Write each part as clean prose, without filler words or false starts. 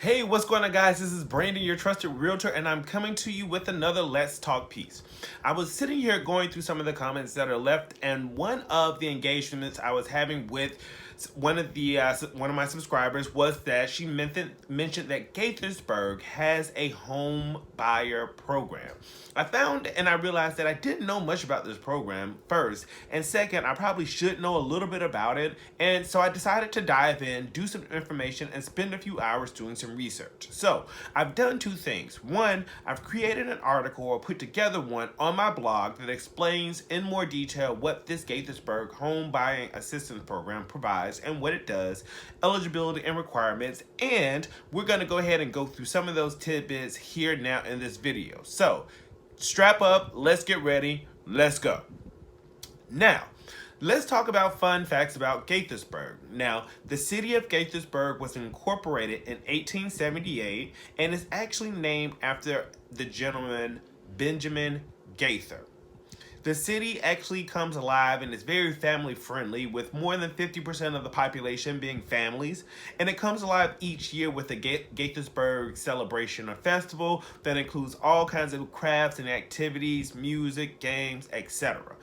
Hey, what's going on, guys? This is Brandon, your trusted realtor, and I'm coming to you with another Let's Talk piece. I was sitting here going through some of the comments that are left, and one of the engagements I was having with one of my subscribers was that she mentioned that Gaithersburg has a home buyer program. I found and I realized that I didn't know much about this program first, and second, I probably should know a little bit about it, and so I decided to dive in, do some information, and spend a few hours doing some research. So I've done two things. One, I've created an article or put together one on my blog that explains in more detail what this Gaithersburg home buying assistance program provides and what it does, eligibility and requirements, and we're going to go ahead and go through some of those tidbits here now in this video. So strap up, let's get ready, let's go. Now, let's talk about fun facts about Gaithersburg. Now, the city of Gaithersburg was incorporated in 1878 and is actually named after the gentleman Benjamin Gaither. The city actually comes alive and is very family friendly, with more than 50% of the population being families, and it comes alive each year with the Gaithersburg celebration or festival that includes all kinds of crafts and activities, music, games, etc.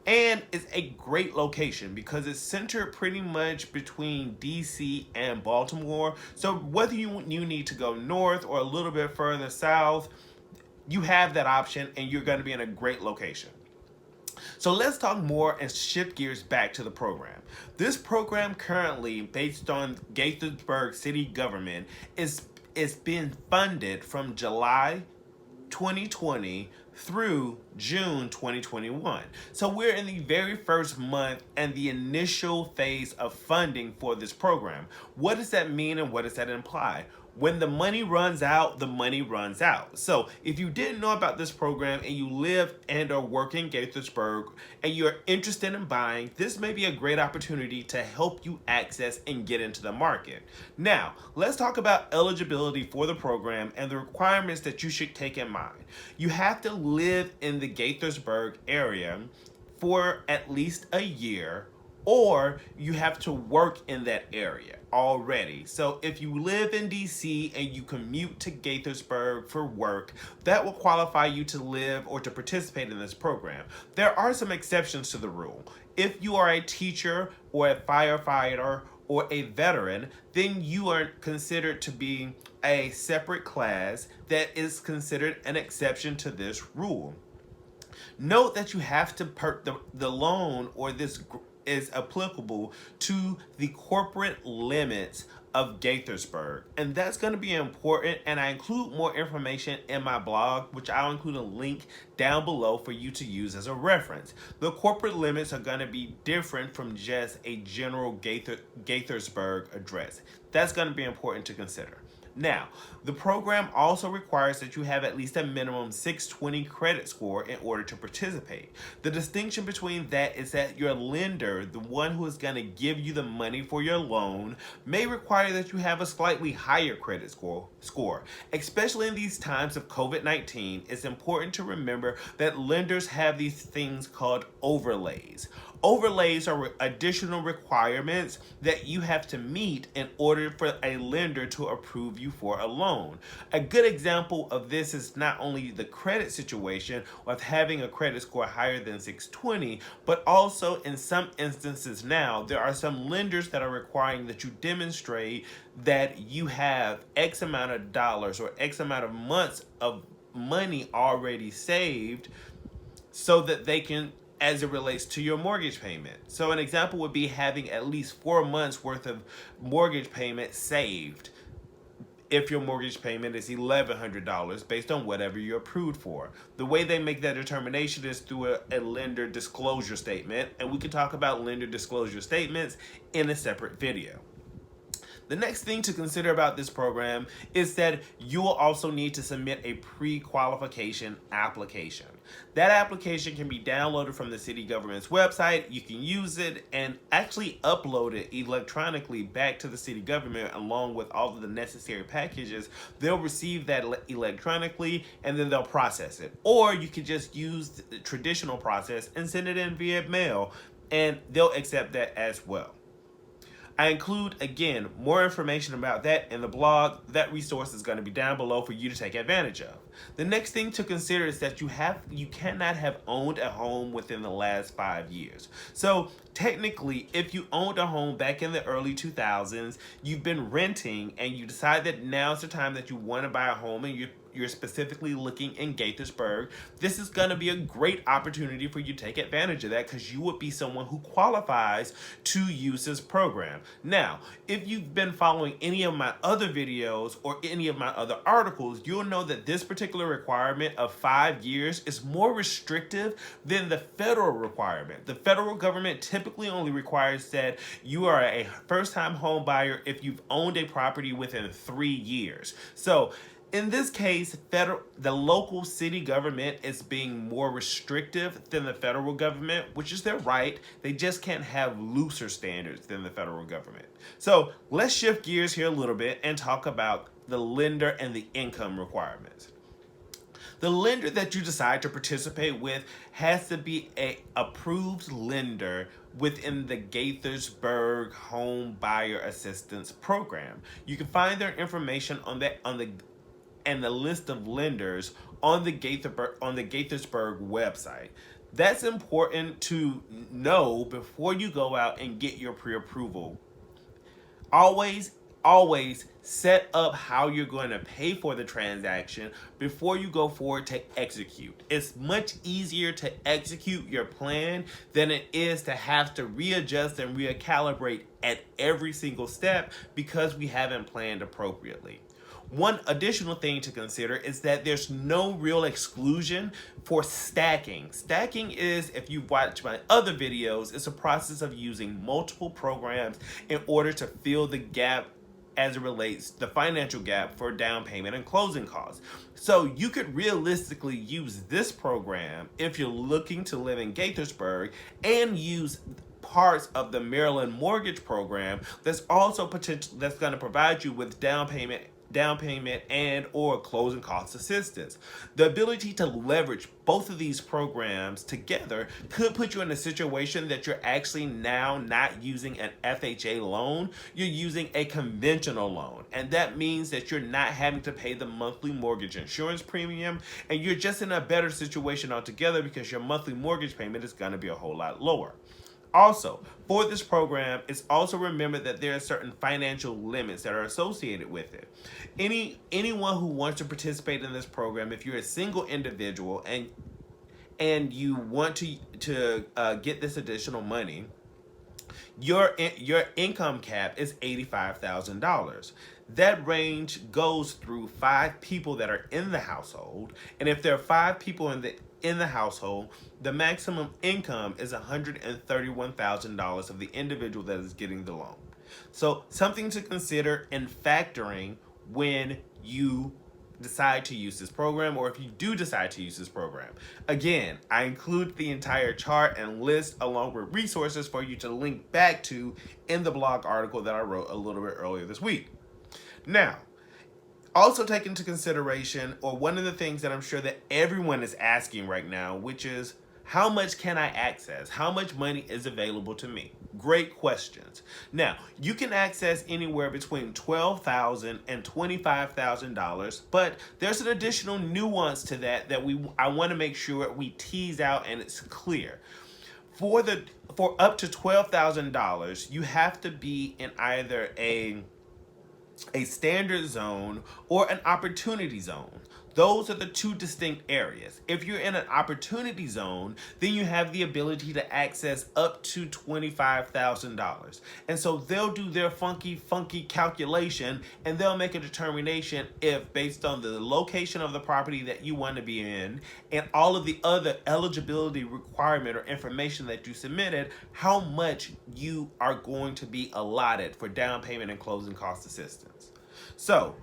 And it's a great location because it's centered pretty much between DC and Baltimore. So whether you need to go north or a little bit further south, you have that option and you're going to be in a great location. So let's talk more and shift gears back to the program. This program currently, based on Gaithersburg city government, is being funded from July 2020 through June 2021. So we're in the very first month and the initial phase of funding for this program. What does that mean and what does that imply? When the money runs out, the money runs out. So if you didn't know about this program and you live and or work in Gaithersburg and you're interested in buying, this may be a great opportunity to help you access and get into the market. Now, let's talk about eligibility for the program and the requirements that you should take in mind. You have to live in the Gaithersburg area for at least a year, or you have to work in that area already. So if you live in DC and you commute to Gaithersburg for work, that will qualify you to live or to participate in this program. There are some exceptions to the rule. If you are a teacher or a firefighter or a veteran, then you are considered to be a separate class that is considered an exception to this rule. Note that you have to the loan or this is applicable to the corporate limits of Gaithersburg, and that's going to be important, and I include more information in my blog, which I'll include a link down below for you to use as a reference. The corporate limits are going to be different from just a general Gaithersburg address. That's going to be important to consider. Now, the program also requires that you have at least a minimum 620 credit score in order to participate. The distinction between that is that your lender, the one who is going to give you the money for your loan, may require that you have a slightly higher credit score. Especially in these times of COVID-19, it's important to remember that lenders have these things called overlays. Overlays are additional requirements that you have to meet in order for a lender to approve you for a loan. A good example of this is not only the credit situation of having a credit score higher than 620, but also in some instances now, there are some lenders that are requiring that you demonstrate that you have X amount of dollars or X amount of months of money already saved so that they can, as it relates to your mortgage payment. So an example would be having at least 4 months worth of mortgage payment saved if your mortgage payment is $1,100 based on whatever you're approved for. The way they make that determination is through a lender disclosure statement, and we can talk about lender disclosure statements in a separate video. The next thing to consider about this program is that you will also need to submit a pre-qualification application. That application can be downloaded from the city government's website. You can use it and actually upload it electronically back to the city government along with all of the necessary packages. They'll receive that electronically and then they'll process it. Or you can just use the traditional process and send it in via mail and they'll accept that as well. I include, again, more information about that in the blog. That resource is going to be down below for you to take advantage of. The next thing to consider is that you cannot have owned a home within the last 5 years. So technically, if you owned a home back in the early 2000s, you've been renting and you decide that now's the time that you want to buy a home, and you're specifically looking in Gaithersburg, this is going to be a great opportunity for you to take advantage of that, because you would be someone who qualifies to use this program. Now, if you've been following any of my other videos or any of my other articles, you'll know that this particular requirement of 5 years is more restrictive than the federal requirement. The federal government typically only requires that you are a first-time home buyer if you've owned a property within 3 years. So in this case, the local city government is being more restrictive than the federal government, which is their right. They just can't have looser standards than the federal government. So let's shift gears here a little bit and talk about the lender and the income requirements. The lender that you decide to participate with has to be an approved lender within the Gaithersburg Home Buyer Assistance Program. You can find their information on the list of lenders on the Gaithersburg website. That's important to know before you go out and get your pre-approval. Always set up how you're going to pay for the transaction before you go forward to execute. It's much easier to execute your plan than it is to have to readjust and recalibrate at every single step because we haven't planned appropriately. One additional thing to consider is that there's no real exclusion for stacking. Stacking is, if you watch my other videos, it's a process of using multiple programs in order to fill the gap as it relates the financial gap for down payment and closing costs. So you could realistically use this program if you're looking to live in Gaithersburg and use parts of the Maryland mortgage program that's also that's going to provide you with down payment and or closing cost assistance. The ability to leverage both of these programs together could put you in a situation that you're actually now not using an FHA loan, you're using a conventional loan. And that means that you're not having to pay the monthly mortgage insurance premium, and you're just in a better situation altogether because your monthly mortgage payment is going to be a whole lot lower. Also, for this program, it's also remembered that there are certain financial limits that are associated with it. Anyone who wants to participate in this program, if you're a single individual and you want to get this additional money, your income cap is $85,000. That range goes through 5 people that are in the household, and if there are 5 people in the household, the maximum income is $131,000 of the individual that is getting the loan. So something to consider in factoring when you decide to use this program, or if you do decide to use this program. Again, I include the entire chart and list along with resources for you to link back to in the blog article that I wrote a little bit earlier this week. Now, also take into consideration, or one of the things that I'm sure that everyone is asking right now, which is, how much can I access? How much money is available to me? Great questions. Now, you can access anywhere between $12,000 and $25,000, but there's an additional nuance to that I want to make sure we tease out and it's clear. For up to $12,000, you have to be in either a standard zone or an opportunity zone. Those are the 2 distinct areas. If you're in an opportunity zone, then you have the ability to access up to $25,000. And so they'll do their funky calculation, and they'll make a determination if, based on the location of the property that you want to be in and all of the other eligibility requirement or information that you submitted, how much you are going to be allotted for down payment and closing cost assistance. So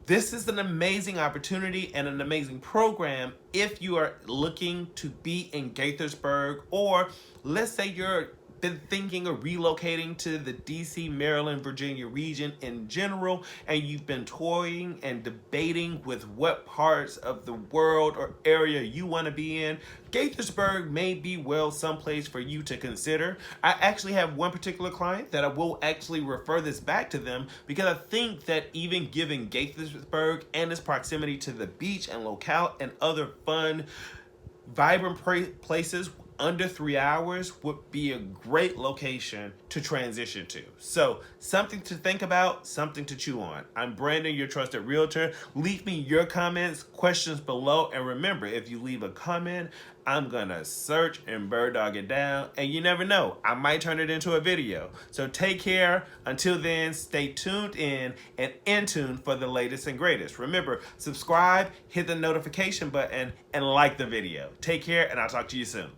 this is an amazing opportunity and an amazing program if you are looking to be in Gaithersburg, or let's say you're been thinking of relocating to the DC, Maryland, Virginia region in general, and you've been toying and debating with what parts of the world or area you want to be in, Gaithersburg may be well someplace for you to consider. I actually have one particular client that I will actually refer this back to them because I think that even given Gaithersburg and its proximity to the beach and locale and other fun, vibrant places under 3 hours would be a great location to transition to. So something to think about, something to chew on. I'm Brandon, your trusted realtor. Leave me your comments, questions below. And remember, if you leave a comment, I'm gonna search and bird dog it down. And you never know, I might turn it into a video. So take care. Until then, stay tuned in and in tune for the latest and greatest. Remember, subscribe, hit the notification button, and like the video. Take care, and I'll talk to you soon.